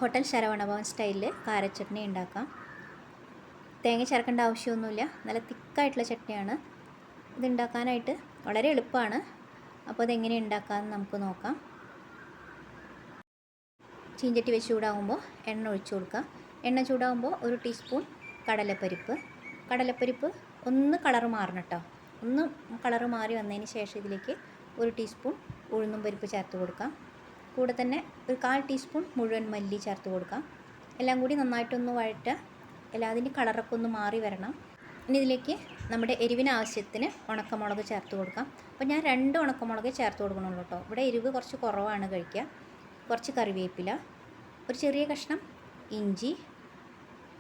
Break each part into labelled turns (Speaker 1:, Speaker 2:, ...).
Speaker 1: Hotel Saravana Bhavan സ്റ്റൈലിൽ കാരച്ചട്നി ഉണ്ടാക്കാം. തേങ്ങ ചേർക്കേണ്ട ആവശ്യമൊന്നുമില്ല. നല്ല തിക്കായിട്ടുള്ള ചട്നിയാണ്. ഇത് ഉണ്ടാക്കാനായിട്ട് വളരെ എളുപ്പമാണ്. അപ്പോൾ അതെങ്ങനെ ഉണ്ടാക്കാമെന്ന് നമുക്ക് നോക്കാം. ചീഞ്ചട്ടി വെച്ച് ചൂടാകുമ്പോൾ എണ്ണ ഒഴിച്ചു കൊടുക്കാം. എണ്ണ ചൂടാകുമ്പോൾ 1 ടീസ്പൂൺ കടലപ്പരിപ്പ് ഒന്ന് കളറ് മാറണം കേട്ടോ. ഒന്ന് കളറ് മാറി വന്നതിന് ശേഷം ഇതിലേക്ക് 1 ടീസ്പൂൺ ഉഴുന്നും പരിപ്പ് ചേർത്ത് കൊടുക്കാം. കൂടെ തന്നെ ഒരു 1/4 ടീസ്പൂൺ മുഴുവൻ മല്ലി ചേർത്ത് കൊടുക്കാം. എല്ലാം കൂടി നന്നായിട്ടൊന്ന് വഴറ്റുക. അതിൻ്റെ കളറൊക്കെ ഒന്ന് മാറി വരണം. ഇനി ഇതിലേക്ക് നമ്മുടെ എരിവിന് ആവശ്യത്തിന് ഉണക്കമുളക് ചേർത്ത് കൊടുക്കാം. അപ്പോൾ ഞാൻ 2 ഉണക്കമുളക് ചേർത്ത് കൊടുക്കണുള്ളൂ കേട്ടോ. ഇവിടെ എരിവ് കുറച്ച് കുറവാണ് കഴിക്കുക. കുറച്ച് കറിവേപ്പില, ഒരു ചെറിയ കഷ്ണം ഇഞ്ചി,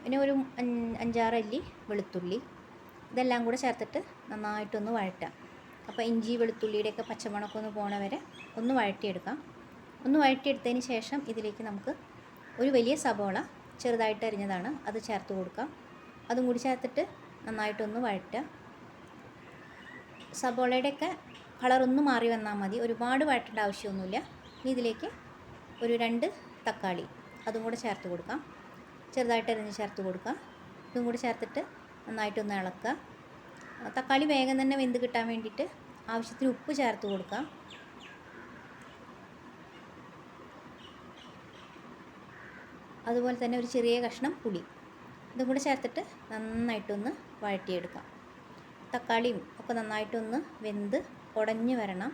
Speaker 1: പിന്നെ ഒരു 5-6 അല്ലി വെളുത്തുള്ളി, ഇതെല്ലാം കൂടെ ചേർത്തിട്ട് നന്നായിട്ടൊന്ന് വഴറ്റുക. അപ്പോൾ ഇഞ്ചി വെളുത്തുള്ളിയുടെയൊക്കെ പച്ചമണമൊക്കെ ഒന്ന് പോണ വരെ ഒന്ന് വഴറ്റിയെടുക്കാം. ഒന്ന് വഴറ്റിയെടുത്തതിന് ശേഷം ഇതിലേക്ക് നമുക്ക് ഒരു വലിയ സബോള ചെറുതായിട്ട് അരിഞ്ഞതാണ്, അത് ചേർത്ത് കൊടുക്കാം. അതും കൂടി ചേർത്തിട്ട് നന്നായിട്ടൊന്ന് വഴറ്റുക. സബോളയുടെയൊക്കെ കളറൊന്ന് മാറി വന്നാൽ മതി, ഒരുപാട് വഴറ്റേണ്ട ആവശ്യമൊന്നുമില്ല. ഇനി ഇതിലേക്ക് ഒരു 2 തക്കാളി അതും കൂടെ ചേർത്ത് കൊടുക്കാം. ചെറുതായിട്ട് അരിഞ്ഞ് ചേർത്ത് കൊടുക്കാം. ഇതും കൂടി ചേർത്തിട്ട് നന്നായിട്ടൊന്ന് ഇളക്കുക. തക്കാളി വേഗം തന്നെ വെന്ത് കിട്ടാൻ വേണ്ടിയിട്ട് ആവശ്യത്തിന് ഉപ്പ് ചേർത്ത് കൊടുക്കാം. അതുപോലെ തന്നെ ഒരു ചെറിയ കഷ്ണം പുളി, ഇതും കൂടെ ചേർത്തിട്ട് നന്നായിട്ടൊന്ന് വഴറ്റിയെടുക്കാം. തക്കാളിയും ഒക്കെ നന്നായിട്ടൊന്ന് വെന്ത് ഉടഞ്ഞ് വരണം.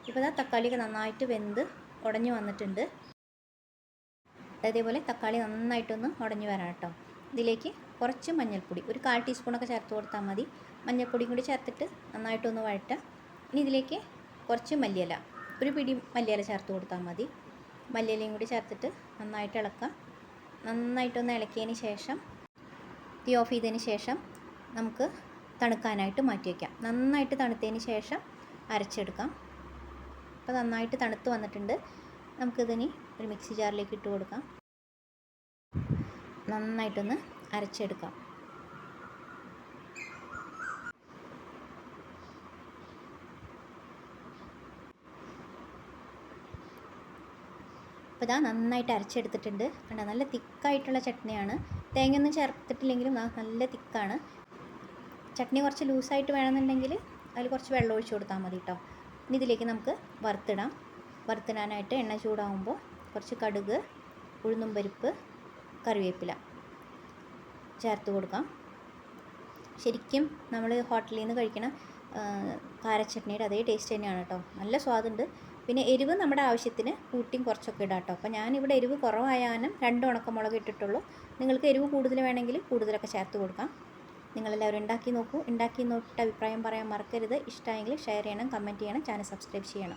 Speaker 1: ഇപ്പോൾ തക്കാളിയൊക്കെ നന്നായിട്ട് വെന്ത് ഉടഞ്ഞ് വന്നിട്ടുണ്ട്. അതേപോലെ തക്കാളി നന്നായിട്ടൊന്ന് ഉടഞ്ഞ് വരണം കേട്ടോ. ഇതിലേക്ക് കുറച്ച് മഞ്ഞൾപ്പൊടി, ഒരു 1/4 ടീസ്പൂണൊക്കെ ചേർത്ത് കൊടുത്താൽ മതി. മഞ്ഞൾപ്പൊടിയും കൂടി ചേർത്തിട്ട് നന്നായിട്ടൊന്ന് വഴറ്റുക. ഇനി ഇതിലേക്ക് കുറച്ച് മല്ലിയില, ഒരു പിടി മല്ലിയില ചേർത്ത് കൊടുത്താൽ മതി. മല്ലിയിലയും കൂടി ചേർത്തിട്ട് നന്നായിട്ട് ഇളക്കുക. നന്നായിട്ടൊന്ന് ഇളക്കിയതിന് ശേഷം തീ ഓഫ് ചെയ്തതിന് ശേഷം നമുക്ക് തണുക്കാനായിട്ട് മാറ്റി വയ്ക്കാം. നന്നായിട്ട് തണുത്തതിന് ശേഷം അരച്ചെടുക്കാം. അപ്പോൾ നന്നായിട്ട് തണുത്ത് വന്നിട്ടുണ്ട്. നമുക്കിതിനി ഒരു മിക്സി ജാറിലേക്ക് ഇട്ട് കൊടുക്കാം. നന്നായിട്ടൊന്ന് അരച്ചെടുക്കാം. അപ്പോൾ നന്നായിട്ട് അരച്ചെടുത്തിട്ടുണ്ട്. കണ്ടോ, നല്ല തിക്കായിട്ടുള്ള ചട്നിയാണ്. തേങ്ങയൊന്നും ചേർത്തിട്ടില്ലെങ്കിലും നല്ല തിക്കാണ്. ചട്നി കുറച്ച് ലൂസായിട്ട് വേണമെന്നുണ്ടെങ്കിൽ അതിൽ കുറച്ച് വെള്ളം ഒഴിച്ച് കൊടുത്താൽ മതി കേട്ടോ. ഇനി ഇതിലേക്ക് നമുക്ക് വറുത്തിടാം. വറുത്തിടാനായിട്ട് എണ്ണ ചൂടാകുമ്പോൾ കുറച്ച് കടുക്, ഉഴുന്നും പരിപ്പ്, കറിവേപ്പില ചേർത്ത് കൊടുക്കാം. ശരിക്കും നമ്മൾ ഹോട്ടലിൽ നിന്ന് കഴിക്കണ കാരച്ചട്നിയുടെ അതേ ടേസ്റ്റ് തന്നെയാണ് കേട്ടോ. നല്ല സ്വാദുണ്ട്. പിന്നെ എരിവ് നമ്മുടെ ആവശ്യത്തിന് കൂട്ടിയും കുറച്ചൊക്കെ ഇടാം കേട്ടോ. അപ്പോൾ ഞാനിവിടെ എരിവ് കുറവായാലും 2 ഉണക്കമുളക് ഇട്ടിട്ടുള്ളൂ. നിങ്ങൾക്ക് എരിവ് കൂടുതൽ വേണമെങ്കിൽ കൂടുതലൊക്കെ ചേർത്ത് കൊടുക്കാം. നിങ്ങളെല്ലാവരും ഉണ്ടാക്കി നോക്കൂ. ഉണ്ടാക്കി നോക്കിയിട്ട് അഭിപ്രായം പറയാൻ മറക്കരുത്. ഇഷ്ടമായെങ്കിൽ ഷെയർ ചെയ്യണം, കമൻറ്റ് ചെയ്യണം, ചാനൽ സബ്സ്ക്രൈബ് ചെയ്യണം.